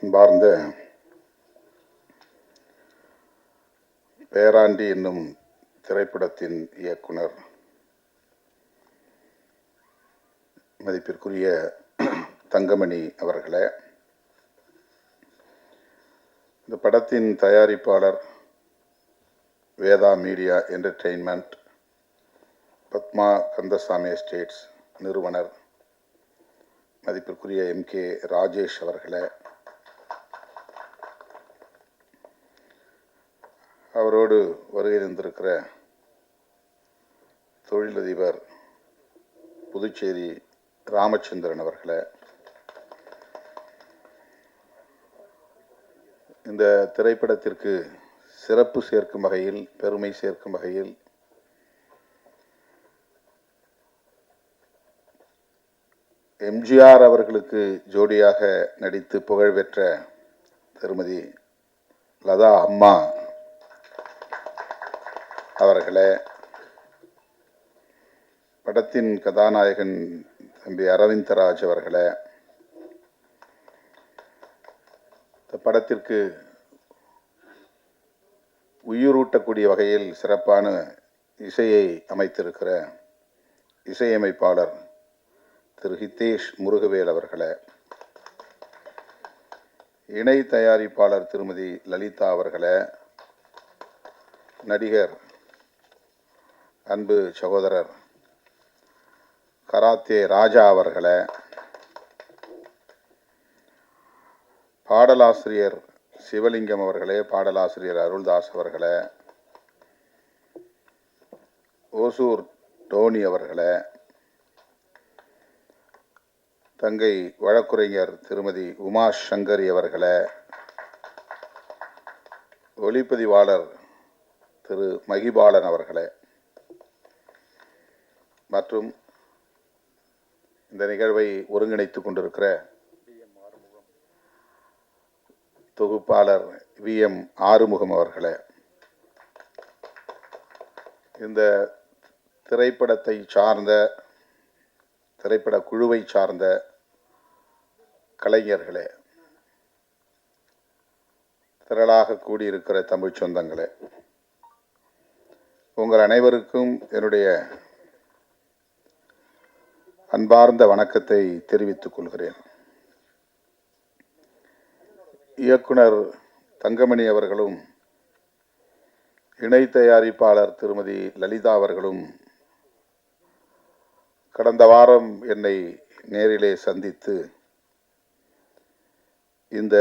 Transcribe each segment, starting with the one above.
அன்பார்ந்த பேராண்டி என்னும் திரைப்படத்தின் இயக்குனர் மதிப்பிற்குரிய தங்கமணி அவர்களே, இந்த படத்தின் தயாரிப்பாளர் Vedha Media Entertainment, Padma Kandasamy Estates நிறுவனர் மதிப்பிற்குரிய MK ராஜேஷ் அவர்களே, அவரோடு வருகை தந்திருக்கிற தொழிலதிபர் புதுச்சேரி ராமச்சந்திரன் அவர்களே, இந்த திரைப்படத்திற்கு சிறப்பு சேர்க்கும் வகையில், பெருமை சேர்க்கும் வகையில் MGR அவர்களுக்கு ஜோடியாக நடித்து புகழ் பெற்ற திருமதி லதா அம்மா அவர்களே, படத்தின் கதாநாயகன் தம்பி அரவிந்தராஜ் அவர்களே, இந்த படத்திற்கு உயிரூட்டக்கூடிய வகையில் சிறப்பான இசையை அமைத்திருக்கிற இசையமைப்பாளர் திரு ஹிதேஷ் முருகவேல் அவர்களே, இணை தயாரிப்பாளர் திருமதி லலிதா அவர்களே, நடிகர் அன்பு சகோதரர் கராத்தே ராஜா அவர்களே, பாடலாசிரியர் சிவலிங்கம் அவர்களே, பாடலாசிரியர் அருள்தாஸ் அவர்களே, ஓசூர் டோனி அவர்களே, தங்கை வழக்குரைஞர் திருமதி உமா சங்கரி அவர்களே, ஒளிப்பதிவாளர் திரு மகிபாலன் அவர்களே, மற்றும் இந்த நிகழ்வை ஒருங்கிணைத்துக் கொண்டிருக்கிற தொகுப்பாளர் VM ஆறுமுகம் அவர்களே, இந்த திரைப்படத்தை சார்ந்த, திரைப்பட குழுவை சார்ந்த கலைஞர்களே, திரளாக கூடியிருக்கிற தமிழ் சொந்தங்களே, உங்கள் அனைவருக்கும் என்னுடைய அன்பார்ந்த வணக்கத்தை தெரிவித்துக் கொள்கிறேன். இயக்குனர் தங்கமணி அவர்களும் இணை தயாரிப்பாளர் திருமதி லலிதா அவர்களும் கடந்த வாரம் என்னை நேரிலே சந்தித்து இந்த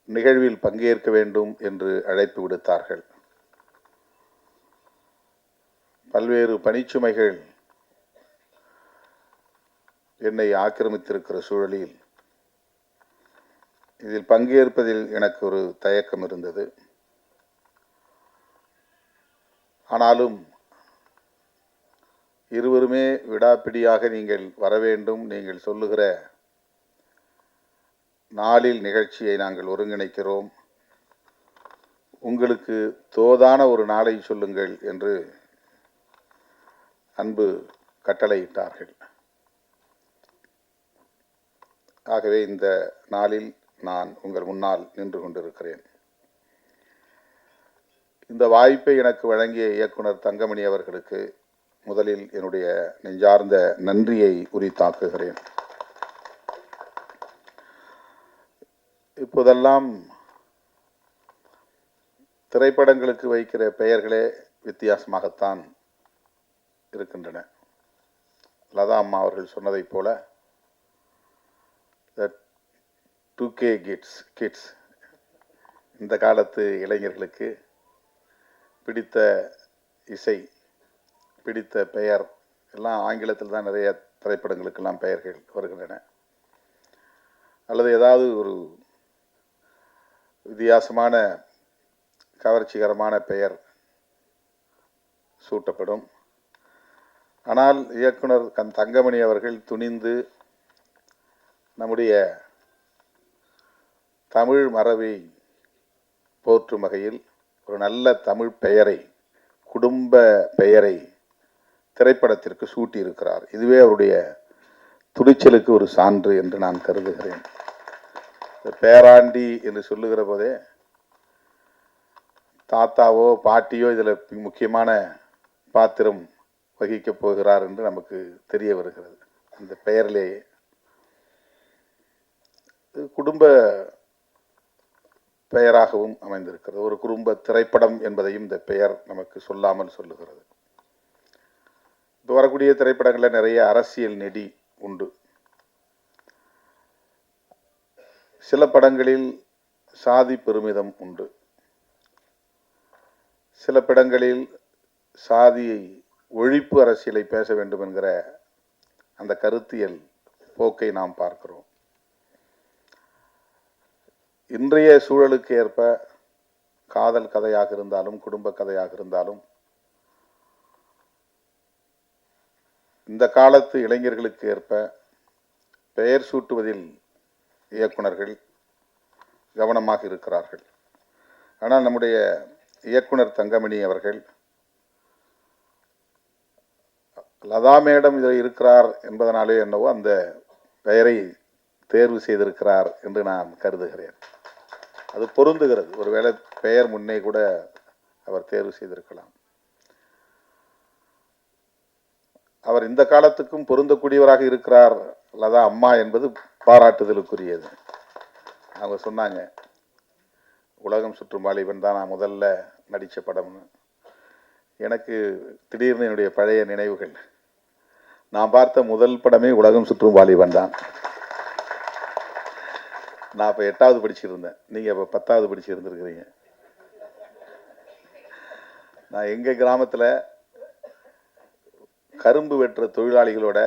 நிகழ்வில் பங்கேற்க வேண்டும் என்று அழைப்பு விடுத்தார்கள். பல்வேறு பணிச்சுமைகள் என்னை ஆக்கிரமித்திருக்கிற சூழலில் இதில் பங்கேற்பதில் எனக்கு ஒரு தயக்கம் இருந்தது. ஆனாலும் இருவருமே விடாப்பிடியாக நீங்கள் வர வேண்டும், நீங்கள் சொல்லுகிற நாளில் நிகழ்ச்சியை நாங்கள் ஒருங்கிணைக்கிறோம், உங்களுக்கு தோதான ஒரு நாளை சொல்லுங்கள் என்று அன்பு கட்டளையிட்டார்கள். ஆகவே இந்த நாளில் நான் உங்கள் முன்னால் நின்று கொண்டிருக்கிறேன். இந்த வாய்ப்பை எனக்கு வழங்கிய இயக்குனர் தங்கமணி அவர்களுக்கு முதலில் என்னுடைய நெஞ்சார்ந்த நன்றியை உரித்தாக்குகிறேன். இப்போதெல்லாம் திரைப்படங்களுக்கு வைக்கிற பெயர்களே வித்தியாசமாகத்தான் இருக்கின்றன. லதா அம்மா அவர்கள் சொன்னதைப் போல 2K கிட்ஸ் இந்த காலத்து இளைஞர்களுக்கு பிடித்த இசை, பிடித்த பெயர் எல்லாம் ஆங்கிலத்தில் தான் நிறைய திரைப்படங்களுக்கெல்லாம் பெயர்கள் வருகின்றன. அல்லது ஏதாவது ஒரு வித்தியாசமான கவர்ச்சிகரமான பெயர் சூட்டப்படும். ஆனால் இயக்குனர் தங்கமணி அவர்கள் துணிந்து நம்முடைய தமிழ் மரபை போற்றும் வகையில் ஒரு நல்ல தமிழ் பெயரை, குடும்ப பெயரை திரைப்படத்திற்கு சூட்டியிருக்கிறார். இதுவே அவருடைய துணிச்சலுக்கு ஒரு சான்று என்று நான் கருதுகிறேன். பேராண்டி என்று சொல்லுகிற போதே தாத்தாவோ பாட்டியோ இதில் முக்கியமான பாத்திரம் வகிக்கப் போகிறார் என்று நமக்கு தெரிய வருகிறது. அந்த பெயரிலேயே குடும்ப பெயராகவும் அமைந்திருக்கிறது. ஒரு குடும்ப திரைப்படம் என்பதையும் இந்த பெயர் நமக்கு சொல்லாமல் சொல்லுகிறது. இப்போ வரக்கூடிய திரைப்படங்களில் நிறைய அரசியல் நெடி உண்டு. சில படங்களில் சாதி பெருமிதம் உண்டு. சில படங்களில் சாதியை ஒழிப்பு அரசியலை பேச வேண்டும் என்கிற அந்த கருத்தியல் போக்கை நாம் பார்க்கிறோம். இன்றைய சூழலுக்கு ஏற்ப காதல் கதையாக இருந்தாலும் குடும்ப கதையாக இருந்தாலும் இந்த காலத்து இளைஞர்களுக்கு ஏற்ப பெயர் சூட்டுவதில் இயக்குனர்கள் கவனமாக இருக்கிறார்கள். ஆனால் நம்முடைய இயக்குனர் தங்கமணி அவர்கள் லதா மேடம் இதில் இருக்கிறார் என்பதனாலே என்னவோ அந்த பெயரை தேர்வு செய்திருக்கிறார் என்று நான் கருதுகிறேன். அது பொருந்துகிறது. ஒருவேளை பெயர் முன்னே கூட அவர் தேர்வு செய்திருக்கலாம். அவர் இந்த காலத்துக்கும் பொருந்தக்கூடியவராக இருக்கிறார் லதா அம்மா என்பது பாராட்டுதலுக்குரியது. அவங்க சொன்னாங்க, உலகம் சுற்றும் வாலிபன் தான் நான் முதல்ல நடித்த படம்னு. எனக்கு திடீர்னு என்னுடைய பழைய நினைவுகள். நான் பார்த்த முதல் படமே உலகம் சுற்றும் வாலிபன் தான். நான் இப்போ 8வது படிச்சிருந்தேன், நீங்கள் இப்போ 10வது படிச்சிருந்துருக்கிறீங்க. நான் எங்கள் கிராமத்தில் கரும்பு வெட்டுற தொழிலாளிகளோட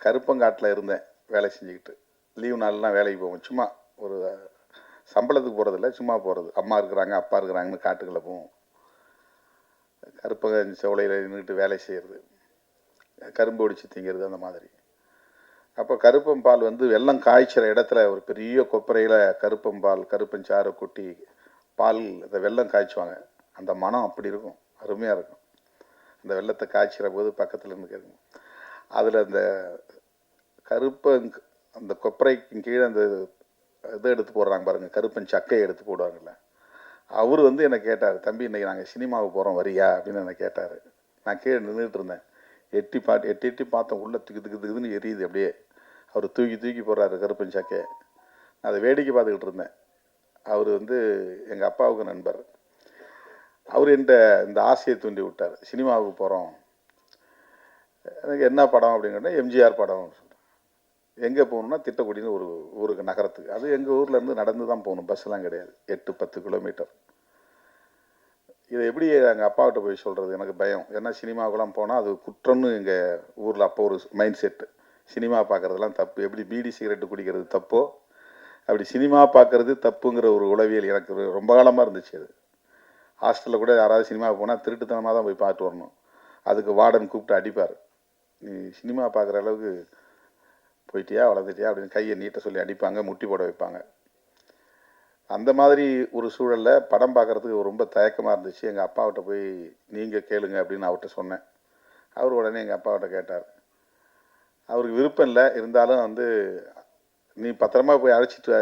கருப்பங்காட்டில் இருந்தேன் வேலை செஞ்சுக்கிட்டு. லீவு நாள்லாம் வேலைக்கு போவோம். சும்மா ஒரு சம்பளத்துக்கு போகிறதில்ல, சும்மா போகிறது. அம்மா இருக்கிறாங்க அப்பா இருக்கிறாங்கன்னு காட்டுக்குள்ளே போவோம். கருப்பங்க சோலையில் நின்றுட்டு வேலை செய்கிறது, கரும்பு ஒடிச்சு திங்கிறது, அந்த மாதிரி. அப்போ கருப்பம்பால் வந்து வெள்ளம் காய்ச்சிற இடத்துல ஒரு பெரிய கொப்பரையில் கருப்பம்பால் கருப்பஞ்சாறு கொட்டி பால் அந்த வெள்ளம் காய்ச்சுவாங்க. அந்த மனம் அப்படி இருக்கும், அருமையாக இருக்கும். அந்த வெள்ளத்தை காய்ச்சிற போது பக்கத்தில் இருந்து கேட்கும். அதில் அந்த அந்த கொப்பரைக்கு கீழே அந்த இதை எடுத்து போடுறாங்க பாருங்கள், கருப்பன் சக்கையை எடுத்து போடுவாங்கள்ல. அவர் வந்து என்னை கேட்டார், தம்பி இன்றைக்கி நாங்கள் சினிமாவுக்கு போகிறோம் வரியா அப்படின்னு என்னை கேட்டார். நான் கீழே நின்றுட்டு இருந்தேன். எட்டி பார்த்தோம், உள்ளே திக்குதுன்னு எரியுது அப்படியே. அவர் தூக்கி போடுறாரு கருப்பன் சக்கையை. நான் அதை வேடிக்கை பார்த்துக்கிட்டு இருந்தேன். அவர் வந்து எங்கள் அப்பாவுக்கு நண்பர். அவர் என்கிட்ட இந்த ஆசையை தூண்டி விட்டார், சினிமாவுக்கு போகிறோம். எனக்கு என்ன படம் அப்படின்னு கேட்டால் எம்ஜிஆர் படம். எங்கே போகணுன்னா திட்டக்குடின்னு ஒரு ஊருக்கு, நகரத்துக்கு. அது எங்கள் ஊர்லேருந்து நடந்து தான் போகணும், பஸ்ஸெல்லாம் கிடையாது. 8-10 கிலோமீட்டர். இதை எப்படி எங்கள் அப்பாவிட்ட போய் சொல்கிறது, எனக்கு பயம். ஏன்னா சினிமாவுக்கெல்லாம் போனால் அது குற்றம்னு எங்கள் ஊரில் அப்போ ஒரு மைண்ட் செட்டு. சினிமா பார்க்குறதுலாம் தப்பு. எப்படி பீடி சிகரெட்டு குடிக்கிறது தப்போ, அப்படி சினிமா பார்க்குறது தப்புங்கிற ஒரு உளவியல் எனக்கு ரொம்ப காலமாக இருந்துச்சு. அது ஹாஸ்டலில் கூட யாராவது சினிமாவுக்கு போனால் திருட்டுத்தனமாக தான் போய் பார்த்து வரணும். அதுக்கு வார்டன் கூப்பிட்டு அடிப்பார். நீ சினிமா பார்க்குற அளவுக்கு போயிட்டியா வளர்ந்துட்டியா அப்படின்னு கையை நீட்ட சொல்லி அடிப்பாங்க, முட்டி போட வைப்பாங்க. அந்த மாதிரி ஒரு சூழலில் படம் பார்க்குறதுக்கு ரொம்ப தயக்கமாக இருந்துச்சு. எங்கள் அப்பாவிட்ட போய் நீங்கள் கேளுங்க அப்படின்னு அவர்கிட்ட சொன்னேன். அவர் உடனே எங்கள் அப்பாவிட்ட கேட்டார். அவருக்கு விருப்பம் இல்லை, இருந்தாலும் வந்து நீ பத்திரமா போய் அழைச்சிட்டு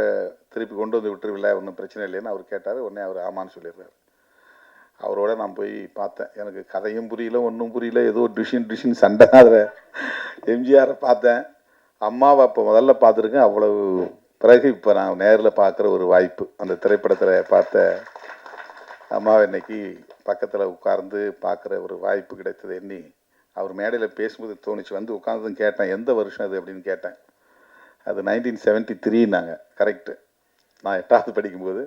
திருப்பி கொண்டு வந்து விட்டுருவில்ல, ஒன்றும் பிரச்சனை இல்லைன்னு அவர் கேட்டார். உடனே அவர் ஆமான்னு சொல்லிடுறாரு. அவரோட நான் போய் பார்த்தேன். எனக்கு கதையும் புரியல, ஒன்றும் புரியல. ஏதோ டிஷின் சண்டை. அதில் எம்ஜிஆரை பார்த்தேன், அம்மாவை அப்போ முதல்ல பார்த்துருக்கேன். அவ்வளவு பிறகு இப்போ நான் நேரில் பார்க்குற ஒரு வாய்ப்பு, அந்த திரைப்படத்தில் பார்த்த அம்மாவை இன்னைக்கு பக்கத்தில் உட்கார்ந்து பார்க்குற ஒரு வாய்ப்பு கிடைத்தது. எண்ணி அவர் மேடையில் பேசும்போது தோணிச்சு. வந்து உட்கார்ந்து கேட்டேன், எந்த வருஷம் அது அப்படின்னு கேட்டேன். அது 1973 கரெக்டு. நான் 8வது படிக்கும்போது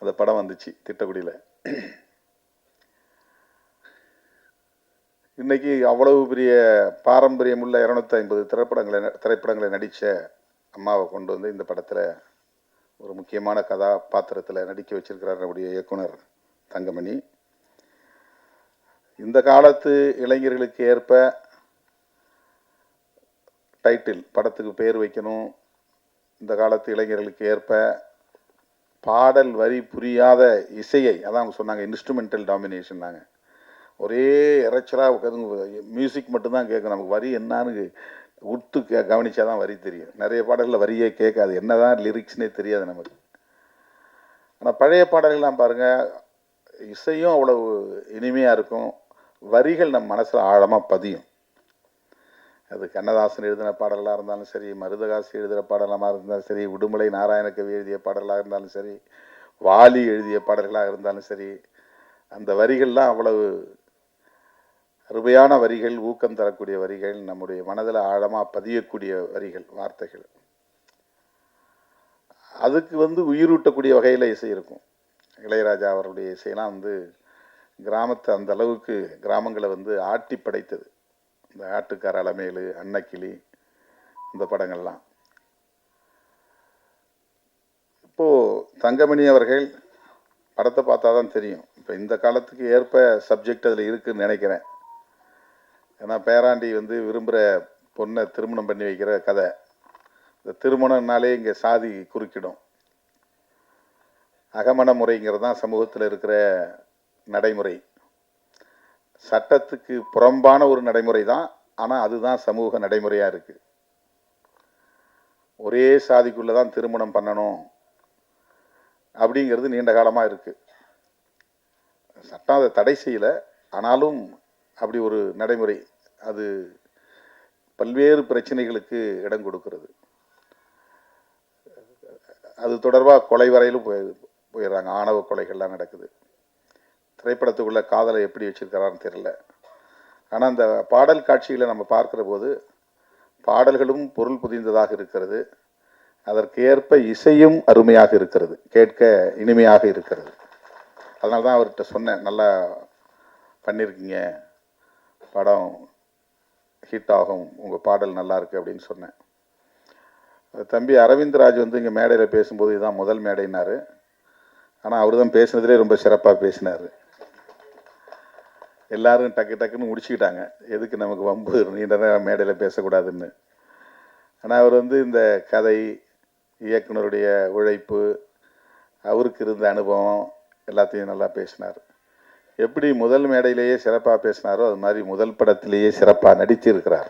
அந்த படம் வந்துச்சு திட்டக்குடியில். இன்னைக்கு அவ்வளவு பெரிய பாரம்பரியமுள்ள 250 திரைப்படங்களை நடித்த அம்மாவை கொண்டு வந்து இந்த படத்தில் ஒரு முக்கியமான கதாபாத்திரத்தில் நடிக்க வச்சிருக்கிறார் நம்முடைய இயக்குனர் தங்கமணி. இந்த காலத்து இளைஞர்களுக்கு ஏற்ப டைட்டில் படத்துக்கு பேர் வைக்கணும். இந்த காலத்து இளைஞர்களுக்கு ஏற்ப பாடல் வரி புரியாத இசையை, அதான் அவங்க சொன்னாங்க இன்ஸ்ட்ருமெண்டல் டாமினேஷன். ஒரே இறைச்சலாக மியூசிக் மட்டும்தான் கேட்கும், நமக்கு வரி என்னான்னு உத்து கவனிச்சா தான் வரி தெரியும். நிறைய பாடல்களில் வரியே கேட்காது, என்னதான் லிரிக்ஸ்னே தெரியாது நமக்கு. ஆனால் பழைய பாடல்கள்லாம் பாருங்கள், இசையும் அவ்வளவு இனிமையாக இருக்கும், வரிகள் நம் மனசில் ஆழமாக பதியும். அது கண்ணதாசன் எழுதின பாடலாக இருந்தாலும் சரி, மருதகாசி எழுதுகிற பாடலாக இருந்தாலும் சரி, உடுமலை நாராயணகவி எழுதிய பாடலாக இருந்தாலும் சரி, வாலி எழுதிய பாடல்களாக இருந்தாலும் சரி, அந்த வரிகள்லாம் அவ்வளவு அருமையான வரிகள், ஊக்கம் தரக்கூடிய வரிகள், நம்முடைய மனதில் ஆழமாக பதியக்கூடிய வரிகள், வார்த்தைகள். அதுக்கு உயிரூட்டக்கூடிய வகையில் இசை இருக்கும். இளையராஜா அவருடைய இசையெல்லாம் கிராமத்தை அந்த அளவுக்கு கிராமங்களை ஆட்டி படைத்தது. இந்த ஆட்டுக்கார அலமேலு, அன்னக்கிளி, இந்த படங்கள்லாம். இப்போது தங்கமணி அவர்கள் படத்தை பார்த்தா தான் தெரியும். இப்போ இந்த காலத்துக்கு ஏற்ப சப்ஜெக்ட் அதில் இருக்குதுன்னு நினைக்கிறேன். ஏன்னா பேராண்டி விரும்புகிற பொண்ணை திருமணம் பண்ணி வைக்கிற கதை. இந்த திருமணம்னாலே இங்கே சாதி குறுக்கிடும். அகமண முறைங்கிறது தான் சமூகத்தில் இருக்கிற நடைமுறை. சட்டத்துக்கு புறம்பான ஒரு நடைமுறை தான், ஆனால் அதுதான் சமூக நடைமுறையாக இருக்குது. ஒரே சாதிக்குள்ளே தான் திருமணம் பண்ணணும் அப்படிங்கிறது நீண்ட காலமாக இருக்குது. சட்டம் அதை தடை செய்யலை, ஆனாலும் அப்படி ஒரு நடைமுறை அது பல்வேறு பிரச்சனைகளுக்கு இடம் கொடுக்கிறது. அது தொடர்பாக கொலை வரையிலும் போயிடுறாங்க. ஆணவ கொலைகள்லாம் நடக்குது. திரைப்படத்துக்குள்ள காதலை எப்படி வச்சிருக்கிறான்னு தெரியல. ஆனால் அந்த பாடல் காட்சிகளை நம்ம பார்க்கிற போது பாடல்களும் பொருள் புதிந்ததாக இருக்கிறது, அதற்கு ஏற்ப இசையும் அருமையாக இருக்கிறது, கேட்க இனிமையாக இருக்கிறது. அதனால தான் அவர்கிட்ட சொன்னேன், நல்லா பண்ணியிருக்கீங்க, படம் ஹிட் ஆகும், உங்கள் பாடல் நல்லா இருக்கு அப்படின்னு சொன்னேன். தம்பி அரவிந்த்ராஜ் இங்கே மேடையில் பேசும்போது இதுதான் முதல் மேடைனாரு. ஆனால் அவர் தான் பேசுனதுலேயே ரொம்ப சிறப்பாக பேசினார். எல்லாரும் டக்கு டக்குன்னு முடிச்சுக்கிட்டாங்க, எதுக்கு நமக்கு வம்பு, நீண்ட நேரம் மேடையில் பேசக்கூடாதுன்னு. ஆனால் அவர் இந்த கதை, இயக்குனருடைய உழைப்பு, அவருக்கு இருந்த அனுபவம் எல்லாத்தையும் நல்லா பேசினார். எப்படி முதல் மேடையிலேயே சிறப்பாக பேசினாரோ அது மாதிரி முதல் படத்திலேயே சிறப்பாக நடிச்சிருக்கிறார்.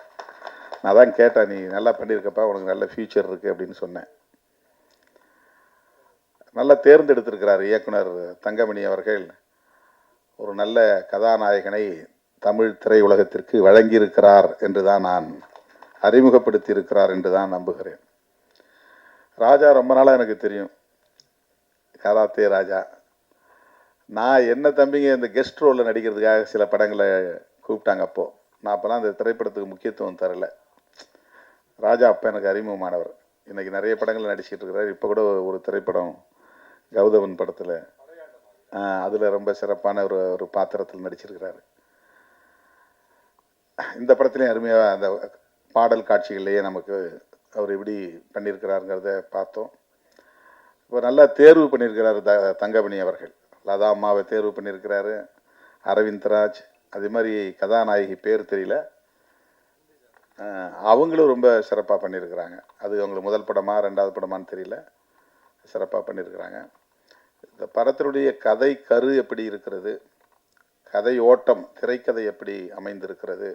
நான் தான் கேட்டேன், நீ நல்லா பண்ணியிருக்கப்பா, உனக்கு நல்ல ஃபியூச்சர் இருக்குது அப்படின்னு சொன்னேன். நல்லா தேர்ந்தெடுத்திருக்கிறார் இயக்குனர் தங்கமணி அவர்கள். ஒரு நல்ல கதாநாயகனை தமிழ் திரையுலகத்திற்கு வழங்கியிருக்கிறார் என்று தான் நான் அறிமுகப்படுத்தி இருக்கிறார் என்று தான் நம்புகிறேன். ராஜா ரொம்ப நாளாக எனக்கு தெரியும், கராத்தே ராஜா. நான் என்ன தம்பிங்க இந்த கெஸ்ட் ரோலில் நடிக்கிறதுக்காக சில படங்களை கூப்பிட்டாங்க. அப்போது நான் அப்போலாம் அந்த திரைப்படத்துக்கு முக்கியத்துவம் தரலை. ராஜா அப்போ எனக்கு அறிமுகமானவர். இன்றைக்கி நிறைய படங்கள் நடிச்சிட்டு இருக்கிறார். இப்போ கூட ஒரு திரைப்படம் கௌதமன் படத்தில், அதில் ரொம்ப சிறப்பான ஒரு பாத்திரத்தில் நடிச்சிருக்கிறாரு. இந்த படத்துலேயும் அருமையாக அந்த பாடல் காட்சிகள்லேயே நமக்கு அவர் எப்படி பண்ணியிருக்கிறாருங்கிறத பார்த்தோம். இப்போ நல்லா தேர்வு பண்ணியிருக்கிறாரு தங்கமணி அவர்கள். லதா அம்மாவை தேர்வு பண்ணியிருக்கிறாரு, அரவிந்த்ராஜ், அதே மாதிரி கதாநாயகி பேர் தெரியல, அவங்களும் ரொம்ப சிறப்பாக பண்ணியிருக்கிறாங்க. அது அவங்களுக்கு முதல் படமா ரெண்டாவது படமான்னு தெரியல, சிறப்பாக பண்ணியிருக்கிறாங்க. இந்த படத்தினுடைய கதை கரு எப்படி இருக்கிறது, கதை ஓட்டம், திரைக்கதை எப்படி அமைந்திருக்கிறது,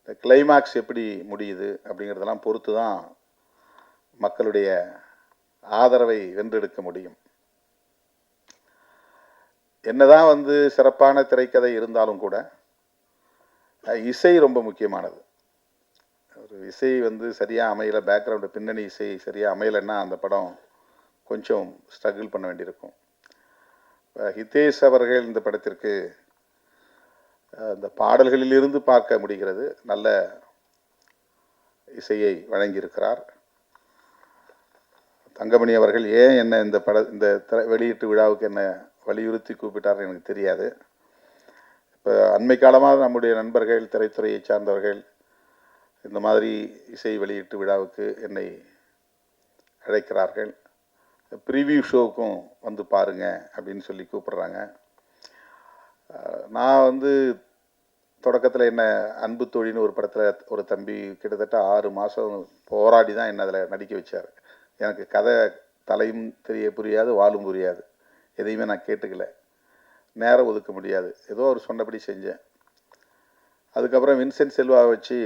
இந்த கிளைமாக்ஸ் எப்படி முடியுது அப்படிங்கிறதெல்லாம் பொறுத்து தான் மக்களுடைய ஆதரவை வென்றெடுக்க முடியும். என்னதான் சிறப்பான திரைக்கதை இருந்தாலும் கூட இசை ரொம்ப முக்கியமானது. ஒரு இசை சரியாக அமையலை, பேக்ரவுண்டு பின்னணி இசை சரியாக அமையலைன்னா அந்த படம் கொஞ்சம் ஸ்ட்ரகிள் பண்ண வேண்டியிருக்கும். ஹிதேஷ் அவர்கள் இந்த படத்திற்கு இந்த பாடல்களிலிருந்து பார்க்க முடிகிறது, நல்ல இசையை வழங்கியிருக்கிறார். தங்கமணி அவர்கள் ஏன் என்ன இந்த வெளியீட்டு விழாவுக்கு என்ன வலியுறுத்தி கூப்பிட்டார்னு எனக்கு தெரியாது. இப்போ அண்மை காலமாக நம்முடைய நண்பர்கள், திரைத்துறையை சார்ந்தவர்கள் இந்த மாதிரி இசை வெளியீட்டு விழாவுக்கு என்னை அழைக்கிறார்கள். ப்ரீவியூ ஷோவுக்கும் பாருங்க அப்படின்னு சொல்லி கூப்பிடுறாங்க. நான் தொடக்கத்தில் என்ன அன்பு தோழின்னு ஒரு படத்தில் ஒரு தம்பி கிட்டத்தட்ட 6 மாதம் போராடி தான் என்ன அதில் நடிக்க வச்சார். எனக்கு கதை தலையும் புரியாது, வாலும் புரியாது, எதையுமே நான் கேட்டுக்கல, நேரம் ஒதுக்க முடியாது, ஏதோ அவர் சொன்னபடி செஞ்சேன். அதுக்கப்புறம் வின்சென்ட் செல்வாவை வச்சு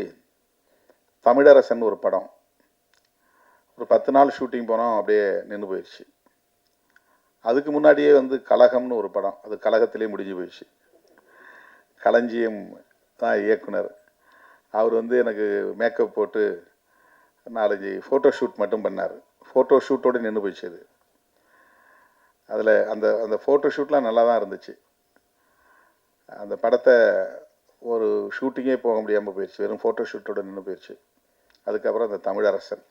தமிழரசன் ஒரு படம், ஒரு 10 நாள் ஷூட்டிங் போனோம், அப்படியே நின்று போயிடுச்சு. அதுக்கு முன்னாடியே வந்து கலகம்னு ஒரு படம், அது கலகத்திலே முடிஞ்சு போயிடுச்சு. களஞ்சியம் தான் இயக்குனர். அவர் வந்து எனக்கு மேக்கப் போட்டு 4-5 ஃபோட்டோ ஷூட் மட்டும் பண்ணார். ஃபோட்டோ ஷூட்டோடு நின்று போயிடுச்சு அது. அதில் அந்த அந்த ஃபோட்டோ ஷூட்லாம் நல்லா தான் இருந்துச்சு. அந்த படத்தை ஒரு ஷூட்டிங்கே போக முடியாமல் போயிடுச்சு, வெறும் ஃபோட்டோ ஷூட்டோடு நின்று போயிடுச்சு. அதுக்கப்புறம் அந்த தமிழரசன்.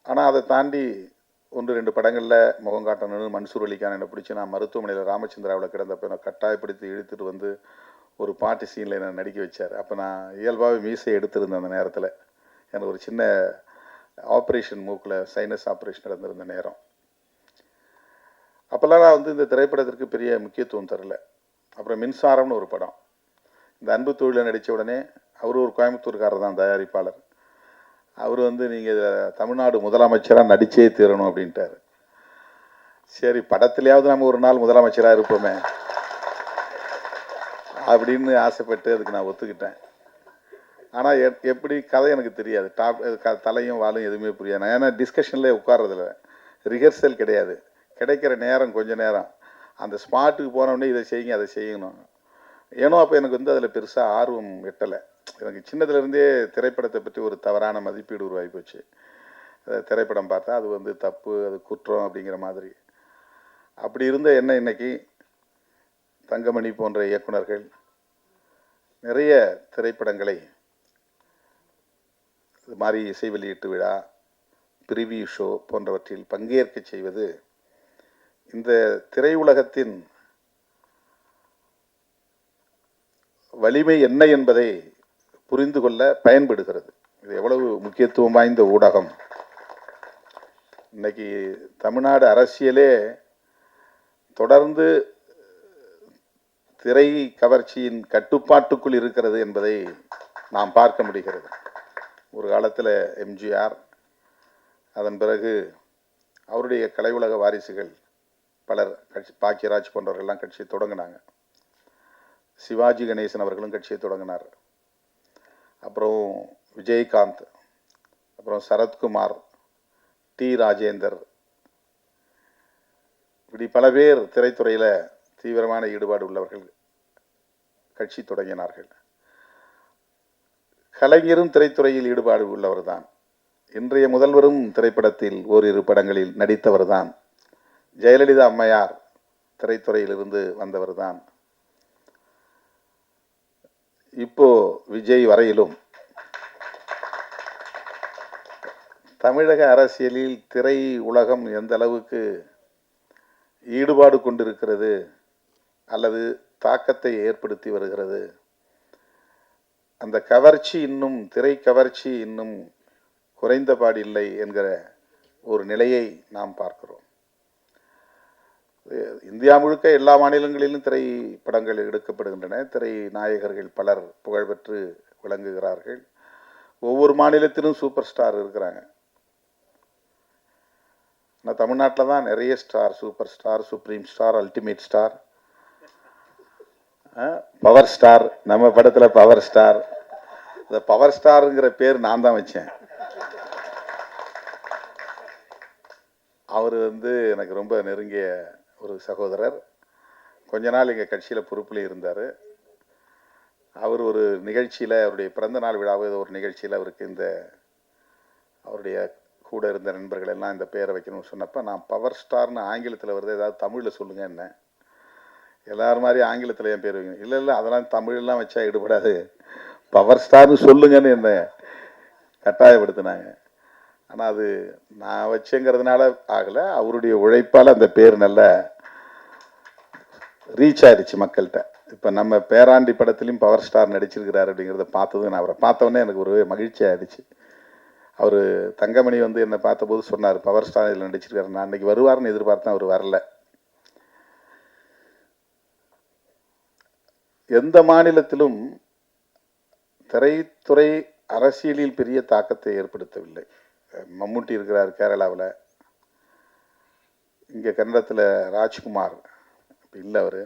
ஆனால் அதை தாண்டி 1-2 படங்களில் முகம் காட்டணும்னு மன்சூர் அலிகான் என்னை பிடிச்சி, நான் மருத்துவமனையில் ராமச்சந்திராவில் கிடந்தப்போ என்னை கட்டாயப்படுத்தி இழுத்துட்டு வந்து ஒரு பாட்டு சீனில் என்னை நடிக்க வச்சார். அப்போ நான் இயல்பாகவே மீசை எடுத்திருந்தேன். அந்த நேரத்தில் எனக்கு ஒரு சின்ன ஆப்ரேஷன், மூக்கில் சைனஸ் ஆப்ரேஷன் நடந்திருந்த நேரம். அப்போல்லாம் நான் வந்து இந்த திரைப்படத்திற்கு பெரிய முக்கியத்துவம் தரல. அப்புறம் மின்சாரம்னு ஒரு படம், இந்த அன்பு தொழிலில் நடித்த உடனே அவர் ஒரு கோயம்புத்தூர்காரர் தான் தயாரிப்பாளர். அவர் வந்து நீங்கள் தமிழ்நாடு முதலமைச்சராக நடிச்சே தீரணும் அப்படின்ட்டார். சரி, படத்துலையாவது நம்ம ஒரு நாள் முதலமைச்சராக இருப்போமே அப்படின்னு ஆசைப்பட்டு அதுக்கு நான் ஒத்துக்கிட்டேன். ஆனால் எப்படி கதை எனக்கு தெரியாது, தலையும் வாலும் எதுவுமே புரியாது. ஏன்னா டிஸ்கஷனில் உட்கார்றதில்ல, ரிஹர்சல் கிடையாது. கிடைக்கிற நேரம் கொஞ்சம் நேரம், அந்த ஸ்பாட்டுக்கு போனோடனே இதை செய்யுங்க அதை செய்யணும். ஏன்னோ அப்போ எனக்கு வந்து அதில் பெருசாக ஆர்வம் எட்டலை. எனக்கு சின்னதுலேருந்தே திரைப்படத்தை பற்றி ஒரு தவறான மதிப்பீடு உருவாகி போச்சு. திரைப்படம் பார்த்தா அது வந்து தப்பு, அது குற்றம் அப்படிங்கிற மாதிரி. அப்படி இருந்த என்ன இன்னைக்கு தங்கமணி போன்ற இயக்குனர்கள் நிறைய திரைப்படங்களை இது மாதிரி இசை வெளியீட்டு விழா, பிரிவியூ ஷோ போன்றவற்றில் பங்கேற்க செய்வது இந்த திரையுலகத்தின் வலிமை என்ன என்பதை புரிந்து கொள்ள பயன்படுகிறது. இது எவ்வளவு முக்கியத்துவம் வாய்ந்த ஊடகம். இன்னைக்கு தமிழ்நாடு அரசியலே தொடர்ந்து திரை கவர்ச்சியின் கட்டுப்பாட்டுக்குள் இருக்கிறது என்பதை நாம் பார்க்க முடிகிறது. ஒரு காலத்தில் எம்ஜிஆர், அதன் பிறகு அவருடைய கலையுலக வாரிசுகள் பலர் கட்சி, பாக்கியராஜ் போன்றவர்கள்லாம் கட்சியை தொடங்கினாங்க. சிவாஜி கணேசன் அவர்களும் கட்சியை தொடங்கினார். அப்புறம் விஜயகாந்த், அப்புறம் சரத்குமார், டி ராஜேந்தர், இப்படி பல பேர் திரைத்துறையில் தீவிரமான ஈடுபாடு உள்ளவர்கள் கட்சி தொடங்கினார்கள். கலைஞரும் திரைத்துறையில் ஈடுபாடு உள்ளவர் தான். இன்றைய முதல்வரும் திரைப்படத்தில் ஓரிரு படங்களில் நடித்தவர் தான். ஜெயலலிதா அம்மையார் திரைத்துறையிலிருந்து வந்தவர் தான். இப்போ விஜய் வரையிலும் தமிழக அரசியலில் திரை உலகம் எந்த அளவுக்கு ஈடுபாடு கொண்டிருக்கிறது அல்லது தாக்கத்தை ஏற்படுத்தி வருகிறது, அந்த கவர்ச்சி இன்னும், திரை கவர்ச்சி இன்னும் குறைந்தபாடில்லை என்கிற ஒரு நிலையை நாம் பார்க்கிறோம். இந்தியா முழுக்க எல்லா மாநிலங்களிலும் திரைப்படங்கள் எடுக்கப்படுகின்றன. திரை நாயகர்கள் பலர் புகழ்பெற்று விளங்குகிறார்கள். ஒவ்வொரு மாநிலத்திலும் சூப்பர் ஸ்டார் இருக்கிறாங்க. ஆனால் தமிழ்நாட்டில் தான் நிறைய star, super star, supreme star, ultimate star, power star. நம்ம படத்தில் பவர் ஸ்டார். இந்த பவர் ஸ்டாருங்கிற பேர் நான் தான் வச்சேன். அவர் வந்து எனக்கு ரொம்ப நெருங்கிய ஒரு சகோதரர். கொஞ்ச நாள் எங்கள் கட்சியில் பொறுப்பில் இருந்தார். அவர் ஒரு நிகழ்ச்சியில், அவருடைய பிறந்த நாள் விழாவை ஒரு நிகழ்ச்சியில் அவருக்கு இந்த அவருடைய கூட இருந்த நண்பர்கள் எல்லாம் இந்த பேரை வைக்கணும்னு சொன்னப்போ, நான் பவர் ஸ்டார்னு ஆங்கிலத்தில் வருது, ஏதாவது தமிழில் சொல்லுங்க என்ன. எல்லாரும் மாதிரி ஆங்கிலத்தில் என் பேர் வைக்கணும். இல்லை அதெல்லாம் தமிழ்லாம் வச்சா ஈடுபடாது, பவர் ஸ்டார்னு சொல்லுங்கன்னு என்ன கட்டாயப்படுத்தினாங்க. ஆனால் அது நான் வச்சுங்கிறதுனால ஆகலை, அவருடைய உழைப்பால் அந்த பேர் நல்ல ரீச் ஆயிடுச்சு மக்கள்கிட்ட. இப்போ நம்ம பேராண்டி படத்துலையும் பவர் ஸ்டார் நடிச்சிருக்கிறார் அப்படிங்கிறத பார்த்தது, நான் அவரை பார்த்தோன்னே எனக்கு ஒரு மகிழ்ச்சி ஆயிடுச்சு. அவர் தங்கமணி வந்து என்னை பார்த்தபோது சொன்னார், பவர் ஸ்டார் இதில் நடிச்சிருக்காரு. நான் அன்றைக்கி வருவார்னு எதிர்பார்த்தேன், அவர் வரல. எந்த மாநிலத்திலும் திரைத்துறை அரசியலில் பெரிய தாக்கத்தை ஏற்படுத்தவில்லை. மம்முட்டி இருக்கிறார் கேரளாவில், இங்கே கன்னடத்தில் ராஜ்குமார் இல்லை, அவர்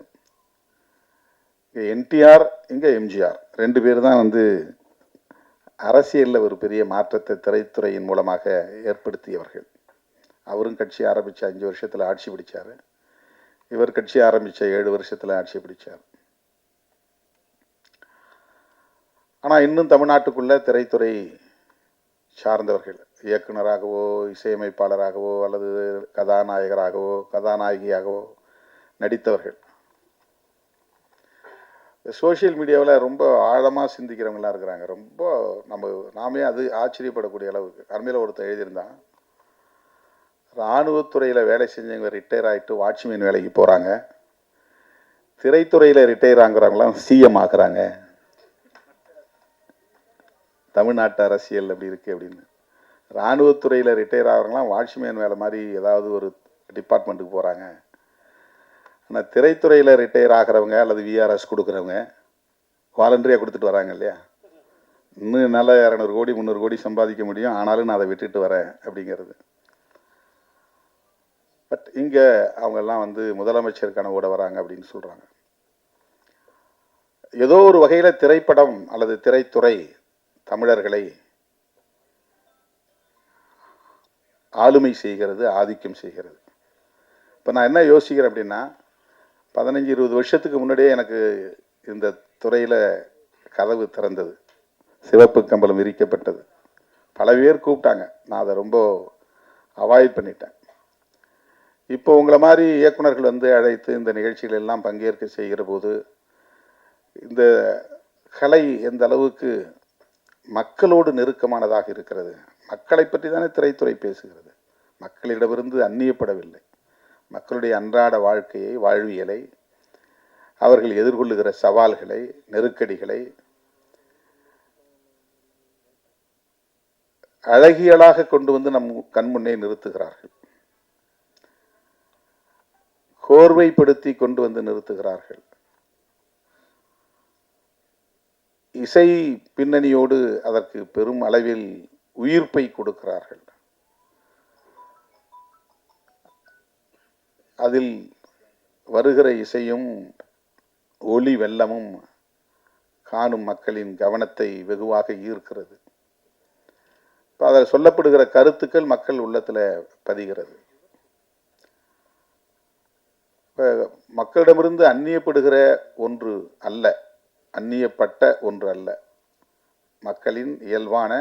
இங்கே என்டிஆர், இங்கே எம்ஜிஆர், 2 பேர் தான் வந்து அரசியலில் ஒரு பெரிய மாற்றத்தை திரைத்துறையின் மூலமாக ஏற்படுத்தியவர்கள். அவரும் கட்சி ஆரம்பித்த 5 வருஷத்தில் ஆட்சி பிடிச்சார். இவர் கட்சி ஆரம்பித்த 7 வருஷத்தில் ஆட்சி பிடிச்சார். ஆனால் இன்னும் தமிழ்நாட்டுக்குள்ள திரைத்துறை சார்ந்தவர்கள் இயக்குனராகவோ இசையமைப்பாளராகவோ அல்லது கதாநாயகராகவோ கதாநாயகியாகவோ நடித்தவர்கள் சோஷியல் மீடியாவில் ரொம்ப ஆழமாக சிந்திக்கிறவங்களாம் இருக்கிறாங்க. ரொம்ப நாமே அது ஆச்சரியப்படக்கூடிய அளவுக்கு. அண்மையில் ஒருத்தர் எழுதியிருந்தான், இராணுவத்துறையில் வேலை செஞ்சவங்க ரிட்டையர் ஆகிட்டு வாட்ச்மேன் வேலைக்கு போகிறாங்க, திரைத்துறையில் ரிட்டையர் ஆகுறவங்களாம் சிஎம் ஆக்குறாங்க. தமிழ்நாட்டு அரசியல் அப்படி இருக்குது அப்படின்னு. இராணுவத்துறையில் ரிட்டையர் ஆகிறவங்களாம் வாட்ச்மேன் வேலை மாதிரி ஏதாவது ஒரு டிபார்ட்மெண்ட்டுக்கு போகிறாங்க. ஆனால் திரைத்துறையில் ரிட்டையர் ஆகிறவங்க அல்லது விஆர்எஸ் கொடுக்குறவங்க வாலண்டரியாக கொடுத்துட்டு வராங்க இல்லையா. இன்னும் நல்லா 200 கோடி 300 கோடி சம்பாதிக்க முடியும், ஆனாலும் நான் அதை விட்டுட்டு வரேன் அப்படிங்கிறது. பட் இங்கே அவங்கெல்லாம் முதலமைச்சருக்கான ஓட வராங்க அப்படின்னு சொல்கிறாங்க. ஏதோ ஒரு வகையில் திரைப்படம் அல்லது திரைத்துறை தமிழர்களை ஆளுமை செய்கிறது, ஆதிக்கம் செய்கிறது. இப்போ நான் என்ன யோசிக்கிறேன் அப்படின்னா, 15-20 வருஷத்துக்கு முன்னாடியே எனக்கு இந்த துறையில் கதவு திறந்தது, சிவப்பு கம்பளம் விரிக்கப்பட்டது. பல பேர் கூப்பிட்டாங்க, நான் அதை ரொம்ப அவாய்ட் பண்ணிட்டேன். இப்போ உங்களை மாதிரி இயக்குனர்கள் அழைத்து இந்த நிகழ்ச்சிகள் எல்லாம் பங்கேற்க செய்கிற போது இந்த கலை எந்த அளவுக்கு மக்களோடு நெருக்கமானதாக இருக்கிறது. மக்களை பற்றி தானே திரைத்துறை பேசுகிறது. மக்களிடமிருந்து அந்நியப்படவில்லை. மக்களுடைய அன்றாட வாழ்க்கையை, வாழ்வியலை, அவர்கள் எதிர்கொள்ளுகிற சவால்களை, நெருக்கடிகளை அழகியலாக கொண்டு நம் கண்முன்னே நிறுத்துகிறார்கள். கோர்வைப்படுத்தி கொண்டு நிறுத்துகிறார்கள். இசை பின்னணியோடு அதற்கு பெரும் அளவில் உயிர்ப்பை கொடுக்கிறார்கள். அதில் வருகிற இசையும் ஒளி வெள்ளமும் காணும் மக்களின் கவனத்தை வெகுவாக ஈர்க்கிறது. இப்போ அதில் சொல்லப்படுகிற கருத்துக்கள் மக்கள் உள்ளத்தில் பதிகிறது. இப்போ மக்களிடமிருந்து அந்நியப்படுகிற ஒன்று அல்ல, அந்நியப்பட்ட ஒன்று அல்ல, மக்களின் இயல்பான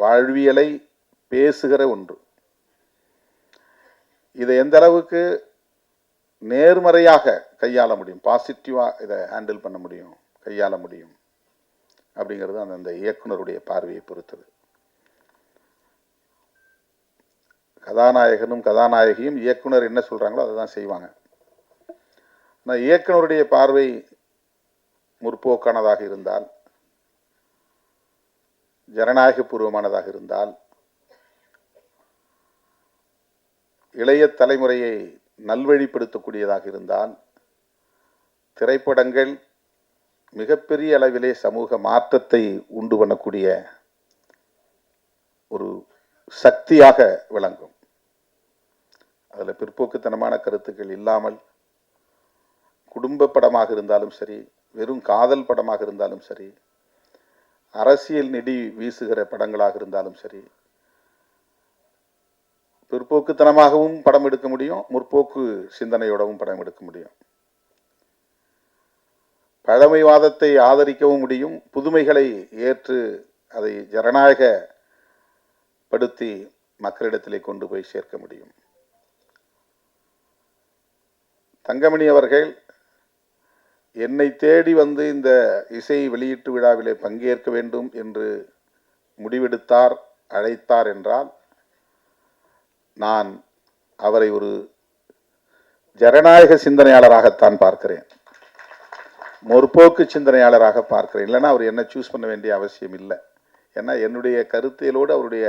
வாழ்வியலை பேசுகிற ஒன்று. இதை எந்த அளவுக்கு நேர்மறையாக கையாள முடியும், பாசிட்டிவாக இதை ஹேண்டில் பண்ண முடியும், கையாள முடியும் அப்படிங்கிறது அந்த இயக்குனருடைய பார்வையை பொறுத்தது. கதாநாயகனும் கதாநாயகியும் இயக்குனர் என்ன சொல்கிறாங்களோ அதை தான் செய்வாங்க. ஆனால் இயக்குனருடைய பார்வை முற்போக்கானதாக இருந்தால், ஜனநாயக பூர்வமானதாக இருந்தால், இளைய தலைமுறையை நல்வழிப்படுத்தக்கூடியதாக இருந்தால், திரைப்படங்கள் மிகப்பெரிய அளவிலே சமூக மாற்றத்தை உண்டு பண்ணக்கூடிய ஒரு சக்தியாக விளங்கும். அதில் பிற்போக்குத்தனமான கருத்துக்கள் இல்லாமல், குடும்ப படமாக இருந்தாலும் சரி, வெறும் காதல் படமாக இருந்தாலும் சரி, அரசியல் நெடி வீசுகிற படங்களாக இருந்தாலும் சரி, பிற்போக்குத்தனமாகவும் படம் எடுக்க முடியும், முற்போக்கு சிந்தனையோடவும் படம் எடுக்க முடியும். பழமைவாதத்தை ஆதரிக்கவும் முடியும், புதுமைகளை ஏற்று அதை ஜனநாயகப்படுத்தி மக்களிடத்திலே கொண்டு போய் சேர்க்க முடியும். தங்கமணி அவர்கள் என்னை தேடி இந்த இசை வெளியீட்டு விழாவிலே பங்கேற்க வேண்டும் என்று முடிவெடுத்தார், அழைத்தார் என்றால், நான் அவரை ஒரு ஜனநாயக சிந்தனையாளராகத்தான் பார்க்கிறேன், முற்போக்கு சிந்தனையாளராக பார்க்கிறேன். இல்லைன்னா அவர் என்ன சூஸ் பண்ண வேண்டிய அவசியம் இல்லை. ஏன்னா என்னுடைய கருத்தியலோடு அவருடைய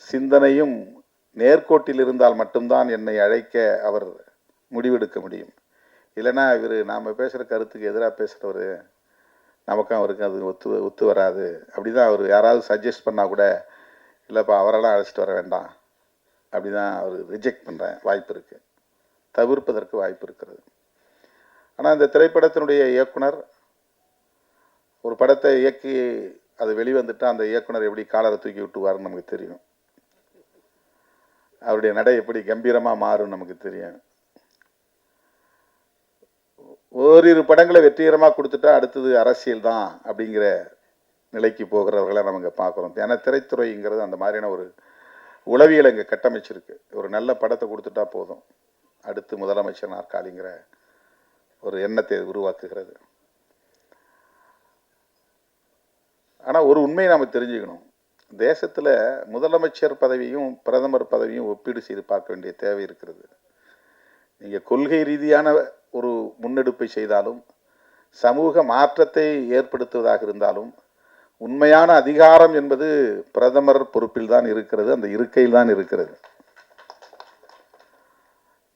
சிந்தனையும் நேர்கோட்டில் இருந்தால் மட்டும்தான் என்னை அழைக்க அவர் முடிவெடுக்க முடியும். இல்லைன்னா இவர் நாம் பேசுகிற கருத்துக்கு எதிராக பேசுகிறவர், நமக்கும் அவருக்கு அது ஒத்து வராது. அப்படி தான் அவர் யாராவது சஜஸ்ட் பண்ணால் கூட, இல்லைப்பா அவரெல்லாம் அழைச்சிட்டு வர வேண்டாம், அப்படி தான் அவர் ரிஜெக்ட் பண்ணுற வாய்ப்பு இருக்குது, தவிர்ப்பதற்கு வாய்ப்பு இருக்கிறது. ஆனால் இந்த திரைப்படத்தினுடைய இயக்குனர் ஒரு படத்தை இயக்கி அது வெளிவந்துட்டா அந்த இயக்குனர் எப்படி காலரை தூக்கி விட்டுவாருன்னு நமக்கு தெரியும். அவருடைய நடை எப்படி கம்பீரமாக மாறும் நமக்கு தெரியும். ஓரிரு படங்களை வெற்றிகரமாக கொடுத்துட்டா அடுத்தது அரசியல் தான் அப்படிங்கிற நிலைக்கு போகிறவர்களை நம்ம பார்க்குறோம். ஏன்னா திரைத்துறைங்கிறது அந்த மாதிரியான ஒரு உளவியல் இங்கே கட்டமைச்சிருக்கு. ஒரு நல்ல படத்தை கொடுத்துட்டா போதும், அடுத்து முதலமைச்சர் நாற்காலிங்கிற ஒரு எண்ணத்தை உருவாக்குகிறது. ஆனால் ஒரு உண்மையை நாம் தெரிஞ்சுக்கணும். தேசத்தில் முதலமைச்சர் பதவியும் பிரதமர் பதவியும் ஒப்பீடு செய்து பார்க்க வேண்டிய தேவை இருக்கிறது. நீங்கள் கொள்கை ரீதியான ஒரு முன்னெடுப்பை செய்தாலும், சமூக மாற்றத்தை ஏற்படுத்துவதாக இருந்தாலும், உண்மையான அதிகாரம் என்பது பிரதமர் பொறுப்பில் தான் இருக்கிறது, அந்த இருக்கையில் தான் இருக்கிறது.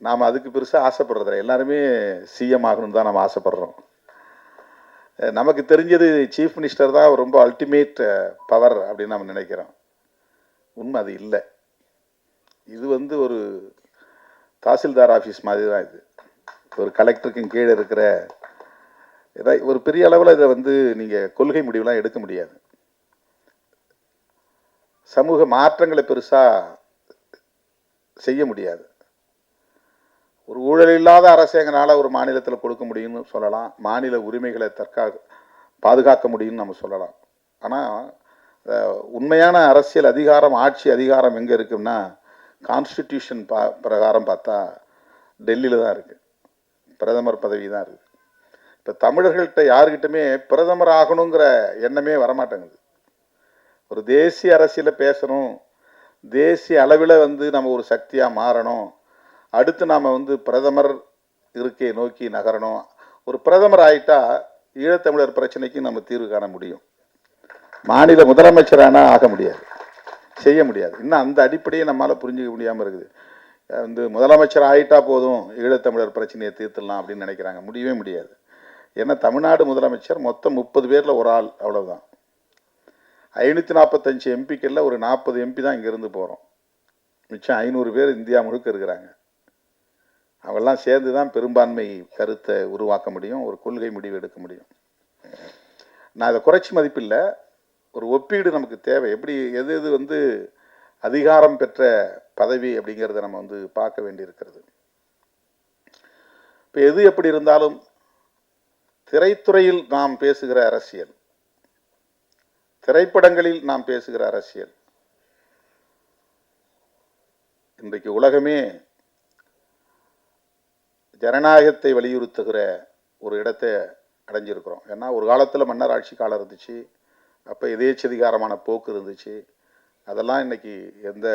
நாம் அதுக்கு பெருசாக ஆசைப்படுறதில்ல. எல்லாருமே சிஎம் ஆகணும்னு தான் நம்ம ஆசைப்படுறோம். நமக்கு தெரிஞ்சது சீஃப் மினிஸ்டர் தான் ரொம்ப அல்டிமேட் பவர் அப்படின்னு நம்ம நினைக்கிறோம். உண்மை அது இல்லை. இது ஒரு தாசில்தார் ஆஃபீஸ் மாதிரி தான். இது ஒரு கலெக்டருக்கும் கீழே இருக்கிற ஒரு பெரிய அளவில் இதை நீங்கள் கொள்கை முடிவுலாம் எடுக்க முடியாது. சமூக மாற்றங்களை பெருசாக செய்ய முடியாது. ஒரு ஊழல் இல்லாத அரசு எங்களால் ஒரு மாநிலத்தில் கொடுக்க முடியும்னு சொல்லலாம். மாநில உரிமைகளை பாதுகாக்க முடியும்னு நம்ம சொல்லலாம். ஆனால் உண்மையான அரசியல் அதிகாரம், ஆட்சி அதிகாரம் எங்கே இருக்குன்னா, கான்ஸ்டிடியூஷன் பிரகாரம் பார்த்தா டெல்லியில் தான் இருக்குது. பிரதமர் பதவி தான் இருக்குது. இப்போ தமிழர்கள்ட்ட யாருக்கிட்டுமே பிரதமர் ஆகணுங்கிற எண்ணமே வரமாட்டேங்குது. ஒரு தேசிய அரசியலை பேசணும், தேசிய அளவில் நம்ம ஒரு சக்தியாக மாறணும், அடுத்து நாம் பிரதமர் இருக்கையை நோக்கி நகரணும். ஒரு பிரதமர் ஆகிட்டா ஈழத்தமிழர் பிரச்சனைக்கு நம்ம தீர்வு காண முடியும். மாநில முதலமைச்சரானா ஆக முடியாது, செய்ய முடியாது. இன்னும் அந்த அடிப்படையை நம்மளால் புரிஞ்சிக்க முடியாமல் இருக்குது. முதலமைச்சர் ஆகிட்டா போதும் ஈழத்தமிழர் பிரச்சனையை தீர்த்துடலாம் அப்படின்னு நினைக்கிறாங்க. முடியவே முடியாது. ஏன்னா தமிழ்நாடு முதலமைச்சர் மொத்தம் 30 பேரில் ஒரு ஆள், அவ்வளவுதான். 545 எம்பிக்களில் ஒரு 40 எம்பி தான் இங்கேருந்து போகிறோம். மிச்சம் 500 பேர் இந்தியா முழுக்க இருக்கிறாங்க. அவெல்லாம் சேர்ந்து தான் பெரும்பான்மை கருத்தை உருவாக்க முடியும், ஒரு கொள்கை முடிவு எடுக்க முடியும். நான் அதை குறைச்சி மதிப்பில்லை, ஒரு ஒப்பீடு நமக்கு தேவை. எப்படி எது அதிகாரம் பெற்ற பதவி அப்படிங்கிறத நம்ம பார்க்க வேண்டியிருக்கிறது. இப்போ எது எப்படி இருந்தாலும் திரைத்துறையில் நாம் பேசுகிற அரசியல், திரைப்படங்களில் நாம் பேசுகிற அரசியல், இன்றைக்கு உலகமே ஜனநாயகத்தை வலியுறுத்துகிற ஒரு இடத்தை அடைஞ்சிருக்கிறோம். ஏன்னா ஒரு காலத்தில் மன்னர் ஆட்சி காலம் இருந்துச்சு, அப்போ எதேச்சதிகாரமான போக்கு இருந்துச்சு. அதெல்லாம் இன்னைக்கு எந்த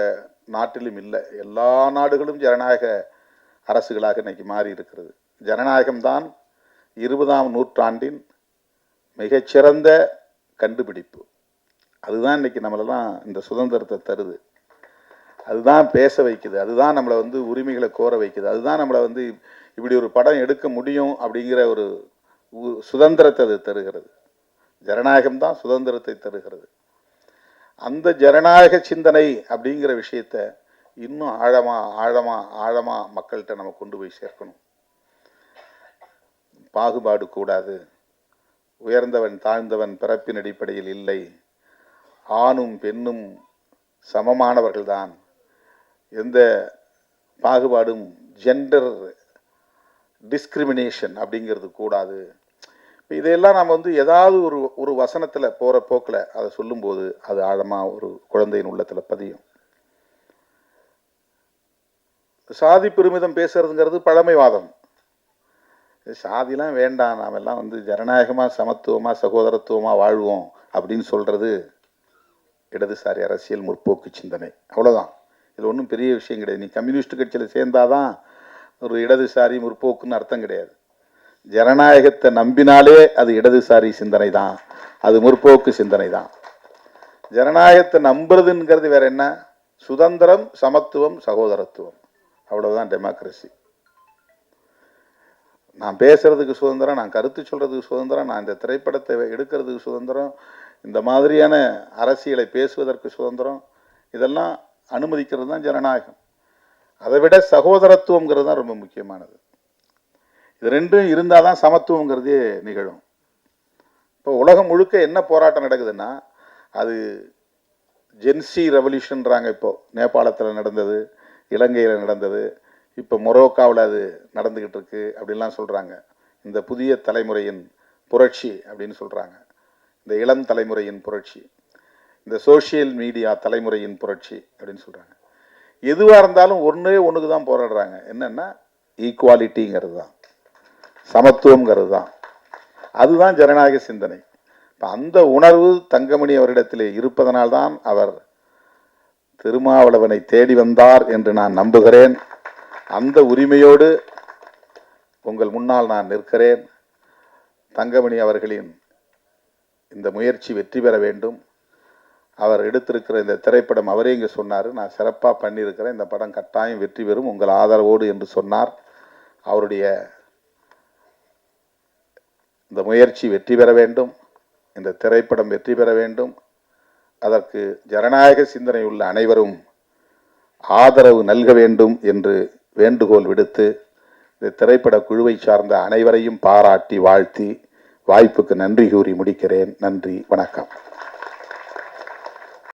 நாட்டிலும் இல்லை. எல்லா நாடுகளும் ஜனநாயக அரசுகளாக இன்னைக்கு மாறி இருக்கிறது. ஜனநாயகம்தான் 20ஆம் நூற்றாண்டின் மிகச்சிறந்த கண்டுபிடிப்பு. அதுதான் இன்னைக்கு நம்மளெல்லாம் இந்த சுதந்திரத்தை தருது. அதுதான் பேச வைக்குது. அதுதான் நம்மளை உரிமைகளை கோர வைக்குது. அதுதான் நம்மளை இப்படி ஒரு படம் எடுக்க முடியும் அப்படிங்கிற ஒரு சுதந்திரத்தை அது தருகிறது. ஜனநாயகம் தான் சுதந்திரத்தை தருகிறது. அந்த ஜனநாயக சிந்தனை அப்படிங்கிற விஷயத்த இன்னும் ஆழமா மக்கள்கிட்ட நம்ம கொண்டு போய் சேர்க்கணும். பாகுபாடு கூடாது, உயர்ந்தவன் தாழ்ந்தவன் பிறப்பின் அடிப்படையில் இல்லை, ஆணும் பெண்ணும் சமமானவர்கள்தான், எந்த பாகுபாடும் ஜெண்டர் டிஸ்கிரிமினேஷன் அப்படிங்கிறது கூடாது. இதையெல்லாம் நாம் ஏதாவது ஒரு வசனத்தில் போகிற போக்கில் அதை சொல்லும்போது அது ஆழமாக ஒரு குழந்தையின் உள்ளத்தில் பதியும். சாதி பெருமிதம் பேசுறதுங்கிறது பழமைவாதம். சாதிலாம் வேண்டாம், நாம் எல்லாம் ஜனநாயகமாக சமத்துவமாக சகோதரத்துவமாக வாழ்வோம் அப்படின்னு சொல்கிறது இடதுசாரி அரசியல் முற்போக்கு சிந்தனை. அவ்வளோதான். இதில் ஒன்றும் பெரிய விஷயம் கிடையாது. நீ கம்யூனிஸ்ட் கட்சியில் சேர்ந்தாதான் ஒரு இடதுசாரி முற்போக்குன்னு அர்த்தம் கிடையாது. ஜனநாயகத்தை நம்பினாலே அது இடதுசாரி சிந்தனை தான், அது முற்போக்கு சிந்தனை தான். ஜனநாயகத்தை நம்புறதுங்கிறது வேற என்ன? சுதந்திரம், சமத்துவம், சகோதரத்துவம், அவ்வளவுதான் டெமோக்ரஸி. நான் பேசுறதுக்கு சுதந்திரம், நான் கருத்து சொல்றதுக்கு சுதந்திரம், நான் இந்த திரைப்படத்தை எடுக்கிறதுக்கு சுதந்திரம், இந்த மாதிரியான அரசியலை பேசுவதற்கு சுதந்திரம், இதெல்லாம் அனுமதிக்கிறது தான் ஜனநாயகம். அதை விட சகோதரத்துவங்கிறது தான் ரொம்ப முக்கியமானது. இது ரெண்டும் இருந்தால் தான் சமத்துவங்கிறதே நிகழும். இப்போ உலகம் முழுக்க என்ன போராட்டம் நடக்குதுன்னா, அது ஜென்சி ரெவல்யூஷன்றாங்க. இப்போ நேபாளத்தில் நடந்தது, இலங்கையில் நடந்தது, இப்போ மொரோக்காவில் அது நடந்துக்கிட்டு இருக்கு அப்படின்லாம் சொல்கிறாங்க. இந்த புதிய தலைமுறையின் புரட்சி அப்படின்னு சொல்கிறாங்க. இந்த இளம் தலைமுறையின் புரட்சி, இந்த சோஷியல் மீடியா தலைமுறையின் புரட்சி அப்படின்னு சொல்கிறாங்க. எதுவாக இருந்தாலும் ஒன்றுக்கு தான் போராடுறாங்க. என்னென்னா ஈக்குவாலிட்டிங்கிறது தான், சமத்துவங்கிறது தான். அதுதான் ஜனநாயக சிந்தனை. இப்போ அந்த உணர்வு தங்கமணி அவரிடத்திலே இருப்பதனால்தான் அவர் திருமாவளவனை தேடி வந்தார் என்று நான் நம்புகிறேன். அந்த உரிமையோடு உங்கள் முன்னால் நான் நிற்கிறேன். தங்கமணி அவர்களின் இந்த முயற்சி வெற்றி பெற வேண்டும். அவர் எடுத்திருக்கிற இந்த திரைப்படம், அவரே இங்கே சொன்னார், நான் சிறப்பாக பண்ணியிருக்கிறேன், இந்த படம் கட்டாயம் வெற்றி பெறும் உங்கள் ஆதரவோடு என்று சொன்னார். அவருடைய இந்த முயற்சி வெற்றி பெற வேண்டும், இந்த திரைப்படம் வெற்றி பெற வேண்டும். அதற்கு ஜனநாயக சிந்தனை உள்ள அனைவரும் ஆதரவு நல்க வேண்டும் என்று வேண்டுகோள் விடுத்து, இந்த திரைப்பட குழுவை சார்ந்த அனைவரையும் பாராட்டி வாழ்த்தி வாய்ப்புக்கு நன்றி கூறி முடிக்கிறேன். நன்றி, வணக்கம்.